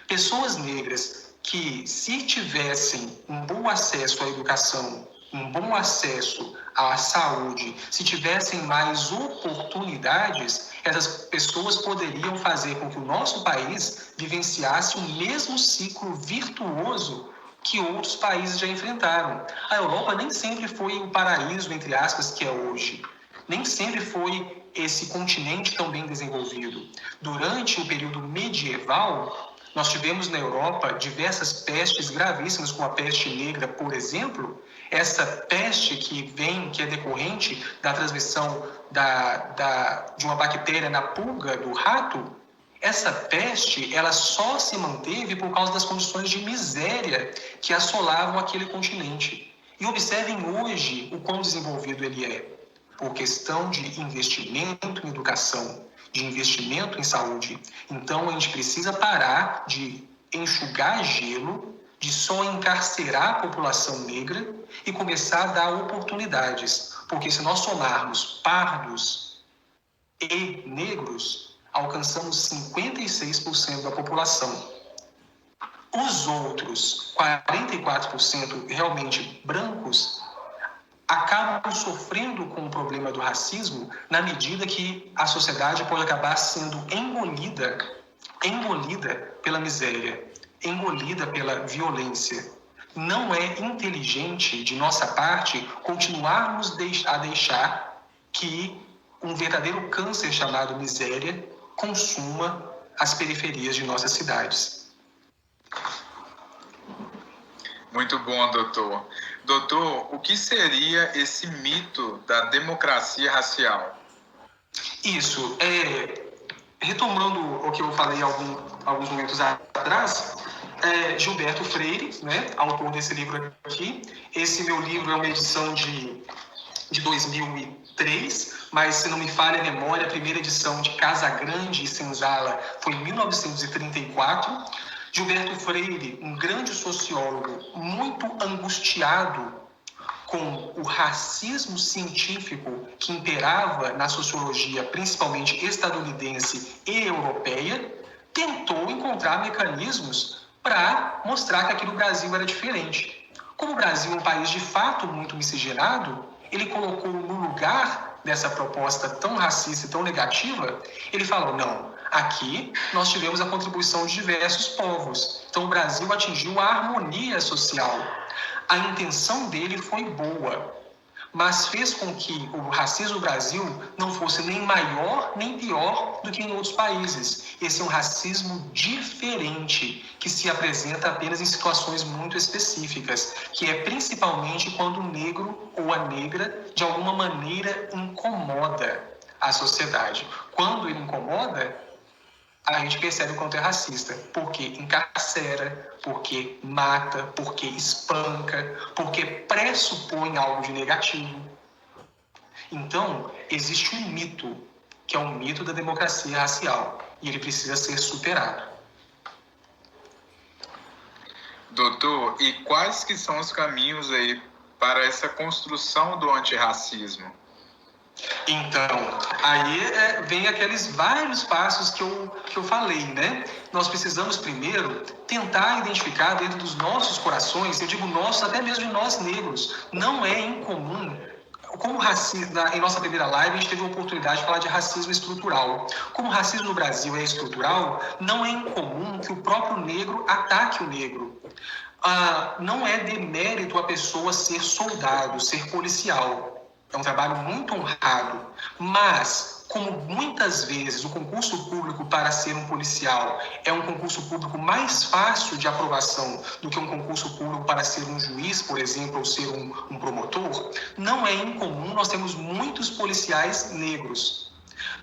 Pessoas negras que, se tivessem um bom acesso à educação, um bom acesso à saúde, se tivessem mais oportunidades, essas pessoas poderiam fazer com que o nosso país vivenciasse o mesmo ciclo virtuoso que outros países já enfrentaram. A Europa nem sempre foi o paraíso, entre aspas, que é hoje. Nem sempre foi esse continente tão bem desenvolvido. Durante o período medieval, nós tivemos na Europa diversas pestes gravíssimas, como a peste negra, por exemplo. Essa peste que é decorrente da transmissão de uma bactéria na pulga do rato, essa peste ela só se manteve por causa das condições de miséria que assolavam aquele continente. E observem hoje o quão desenvolvido ele é, por questão de investimento em educação, de investimento em saúde. Então, a gente precisa parar de enxugar gelo, de só encarcerar a população negra e começar a dar oportunidades. Porque se nós somarmos pardos e negros, alcançamos 56% da população. Os outros 44% realmente brancos acabam sofrendo com o problema do racismo na medida que a sociedade pode acabar sendo engolida pela miséria, engolida pela violência. Não é inteligente de nossa parte continuarmos a deixar que um verdadeiro câncer chamado miséria consuma as periferias de nossas cidades. Muito bom, doutor. Doutor, o que seria esse mito da democracia racial? Isso, retomando o que eu falei alguns momentos atrás, Gilberto Freire, né, autor desse livro aqui. Esse meu livro é uma edição de 2003, mas se não me falha a memória, a primeira edição de Casagrande e Senzala foi em 1934. Gilberto Freire, um grande sociólogo, muito angustiado com o racismo científico que imperava na sociologia, principalmente estadunidense e europeia, tentou encontrar mecanismos para mostrar que aqui no Brasil era diferente. Como o Brasil é um país de fato muito miscigenado, ele colocou no lugar dessa proposta tão racista e tão negativa, ele falou, não, aqui nós tivemos a contribuição de diversos povos. Então o Brasil atingiu a harmonia social. A intenção dele foi boa, mas fez com que o racismo no Brasil não fosse nem maior nem pior do que em outros países. Esse é um racismo diferente, que se apresenta apenas em situações muito específicas, que é principalmente quando o negro ou a negra, de alguma maneira, incomoda a sociedade. Quando ele incomoda, a gente percebe o quanto é racista, porque encarcera, porque mata, porque espanca, porque pressupõe algo de negativo. Então, existe um mito, que é o mito da democracia racial, e ele precisa ser superado. Doutor, e quais que são os caminhos aí para essa construção do antirracismo? Então, aí vem aqueles vários passos que eu falei, né? Nós precisamos primeiro tentar identificar dentro dos nossos corações, eu digo nossos, até mesmo de nós negros, não é incomum, como racismo, em nossa primeira live a gente teve a oportunidade de falar de racismo estrutural. Como o racismo no Brasil é estrutural, não é incomum que o próprio negro ataque o negro. Não é demérito a pessoa ser soldado, ser policial. é um trabalho muito honrado, mas, como muitas vezes o concurso público para ser um policial é um concurso público mais fácil de aprovação do que um concurso público para ser um juiz, por exemplo, ou ser um promotor, não é incomum nós temos muitos policiais negros.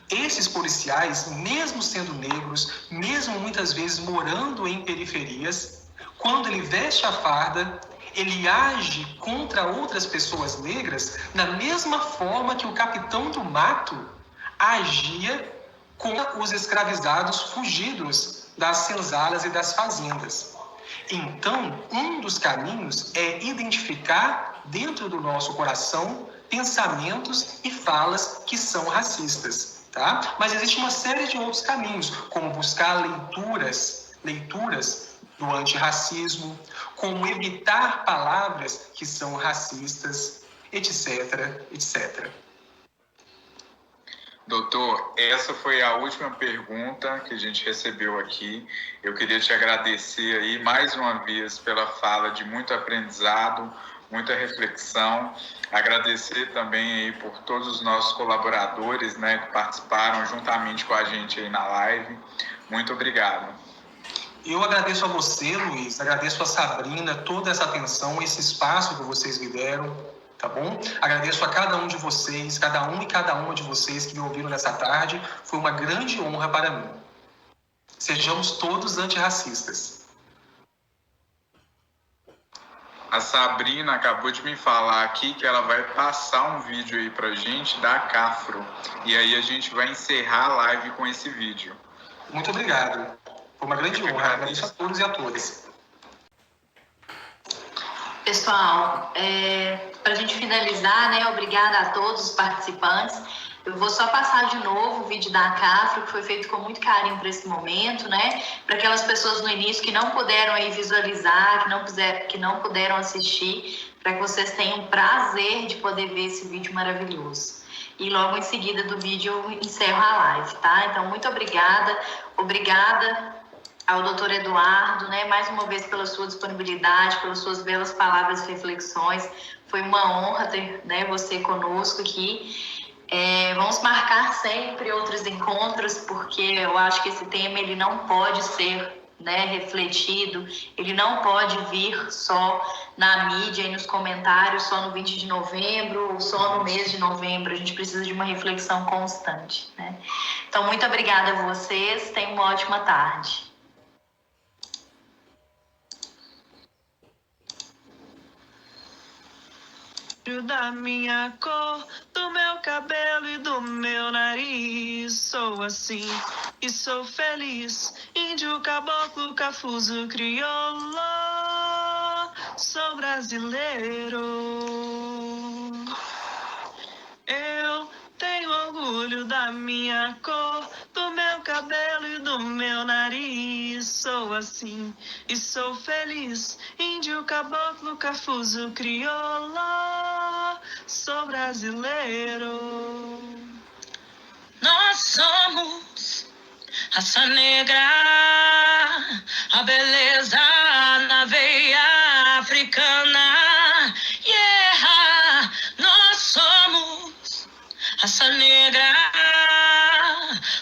Esses policiais, mesmo sendo negros, mesmo muitas vezes morando em periferias, quando ele veste a farda, ele age contra outras pessoas negras da mesma forma que o capitão do mato agia contra os escravizados fugidos das senzalas e das fazendas. Então, um dos caminhos é identificar dentro do nosso coração pensamentos e falas que são racistas, tá? Mas existe uma série de outros caminhos, como buscar leituras do antirracismo, como evitar palavras que são racistas, etc, etc. Doutor, essa foi a última pergunta que a gente recebeu aqui. Eu queria te agradecer aí mais uma vez pela fala de muito aprendizado, muita reflexão. Agradecer também aí por todos os nossos colaboradores, né, que participaram juntamente com a gente aí na live. Muito obrigado. Eu agradeço a você, Luiz, agradeço a Sabrina, toda essa atenção, esse espaço que vocês me deram, tá bom? Agradeço a cada um de vocês, cada um e cada uma de vocês que me ouviram nessa tarde. Foi uma grande honra para mim. Sejamos todos antirracistas. A Sabrina acabou de me falar aqui que ela vai passar um vídeo aí pra gente da Cafro. E aí a gente vai encerrar a live com esse vídeo. Muito obrigado. Foi uma grande honra. Agradeço a todos e a todas. Pessoal, para a gente finalizar, né, obrigada a todos os participantes. Eu vou só passar de novo o vídeo da Cafro, que foi feito com muito carinho para esse momento, né? Para aquelas pessoas no início que não puderam aí visualizar, que não puderam assistir, para que vocês tenham o prazer de poder ver esse vídeo maravilhoso. E logo em seguida do vídeo eu encerro a live, tá? Então, muito obrigada. Obrigada ao doutor Eduardo, né, mais uma vez pela sua disponibilidade, pelas suas belas palavras e reflexões. Foi uma honra ter, né, você conosco aqui. Vamos marcar sempre outros encontros, porque eu acho que esse tema ele não pode ser, né, refletido, ele não pode vir só na mídia e nos comentários, só no 20 de novembro ou só no mês de novembro. A gente precisa de uma reflexão constante, né? Então, muito obrigada a vocês, tenham uma ótima tarde. Da minha cor, do meu cabelo e do meu nariz, sou assim e sou feliz. Índio, caboclo, cafuso, crioulo, sou brasileiro. Eu tenho orgulho da minha cor, do meu cabelo e do meu nariz, sou assim e sou feliz. Índio, caboclo, cafuso, crioulo, sou brasileiro. Nós somos raça negra, a beleza na veia africana. Yeah, nós somos raça negra,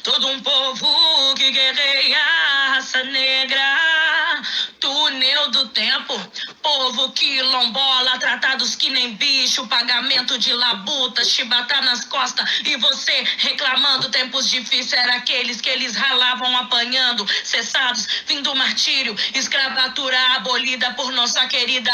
todo um povo que guerreia, raça negra, túnel do tempo, povo quilombola, tratados que nem bicho, pagamento de labuta, chibata nas costas, e você reclamando tempos difíceis, era aqueles que eles ralavam apanhando, cessados, fim do martírio, escravatura abolida por nossa querida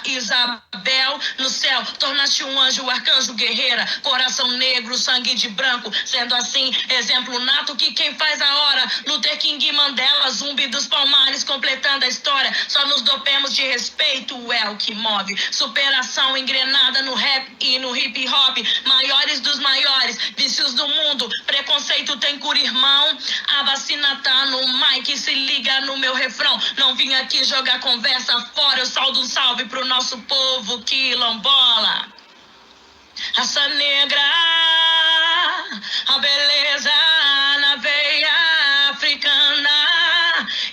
Isabel. No céu tornaste um anjo, arcanjo, guerreira, coração negro, sangue de branco, sendo assim exemplo nato que quem faz a hora. Luther King, Mandela, Zumbi dos Palmares, completando a história, só nos dopemos de respeito, é o que move. Superação engrenada no rap e no hip hop, maiores dos maiores, vícios do mundo, preconceito tem cura, irmão. A vacina tá no mic, se liga no meu refrão, não vim aqui jogar conversa fora, eu saldo um salve pro nosso povo quilombola. Raça negra, a beleza na veia africana.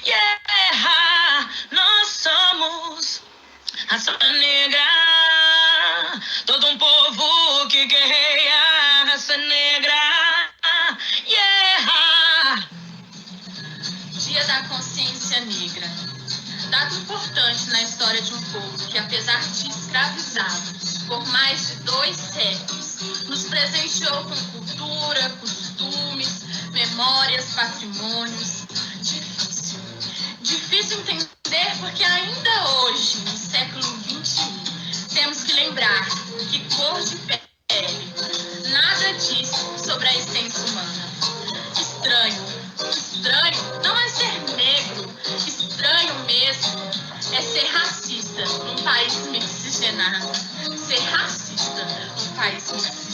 Yeah, nós somos raça negra, todo um povo que guerreia a raça negra. Yeah! Dia da Consciência Negra. Data importante na história de um povo que, apesar de escravizado por mais de 2 séculos, nos presenteou com cultura, costumes, memórias, patrimônios. Difícil entender porque ainda hoje, no século XXI, temos que lembrar que cor de pele nada diz sobre a essência humana. Estranho não é ser negro, estranho mesmo é ser racista num país miscigenado. Ser racista num país miscigenado.